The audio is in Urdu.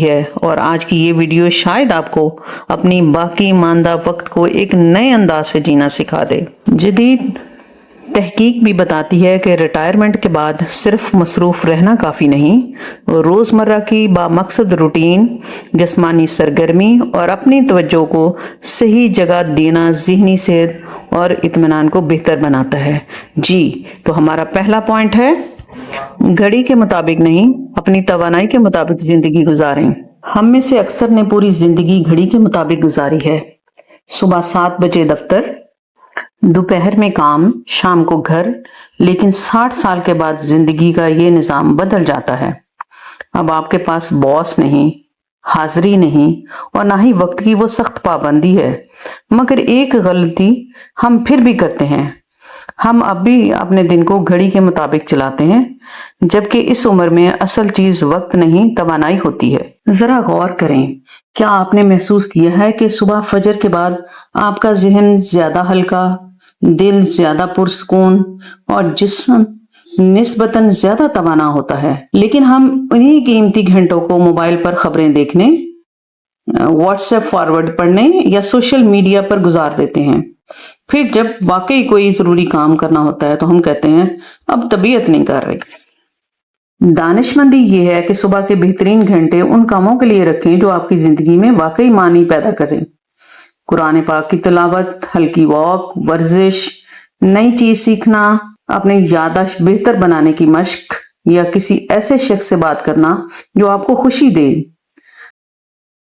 ہے اور آج کی یہ ویڈیو شاید آپ کو اپنی باقی ماندہ وقت کو ایک نئے انداز سے جینا سکھا دے۔ جدید تحقیق بھی بتاتی ہے کہ ریٹائرمنٹ کے بعد صرف مصروف رہنا کافی نہیں، روزمرہ کی بامقصد روٹین، جسمانی سرگرمی اور اپنی توجہ کو صحیح جگہ دینا ذہنی صحت اور اطمینان کو بہتر بناتا ہے۔ جی تو ہمارا پہلا پوائنٹ ہے، گھڑی کے مطابق نہیں، اپنی توانائی کے مطابق زندگی گزاریں۔ ہم میں سے اکثر نے پوری زندگی گھڑی کے مطابق گزاری ہے۔ صبح 7 بجے دفتر، دوپہر میں کام، شام کو گھر، لیکن 60 سال کے بعد زندگی کا یہ نظام بدل جاتا ہے۔ اب آپ کے پاس باس نہیں، حاضری نہیں اور نہ ہی وقت کی وہ سخت پابندی ہے، مگر ایک غلطی ہم پھر بھی کرتے ہیں، ہم اب بھی اپنے دن کو گھڑی کے مطابق چلاتے ہیں، جبکہ اس عمر میں اصل چیز وقت نہیں توانائی ہوتی ہے۔ ذرا غور کریں، کیا آپ نے محسوس کیا ہے کہ صبح فجر کے بعد آپ کا ذہن زیادہ ہلکا، دل زیادہ پرسکون اور جسم نسبتاً زیادہ توانا ہوتا ہے؟ لیکن ہم انہی قیمتی گھنٹوں کو موبائل پر خبریں دیکھنے، واٹس ایپ فارورڈ پڑھنے یا سوشل میڈیا پر گزار دیتے ہیں۔ پھر جب واقعی کوئی ضروری کام کرنا ہوتا ہے تو ہم کہتے ہیں اب طبیعت نہیں کر رہی۔ دانشمندی یہ ہے کہ صبح کے بہترین گھنٹے ان کاموں کے لیے رکھیں جو آپ کی زندگی میں واقعی معنی پیدا کریں۔ قرآن پاک کی تلاوت، ہلکی واک، ورزش، نئی چیز سیکھنا، اپنے یادداشت بہتر بنانے کی مشق یا کسی ایسے شخص سے بات کرنا جو آپ کو خوشی دے۔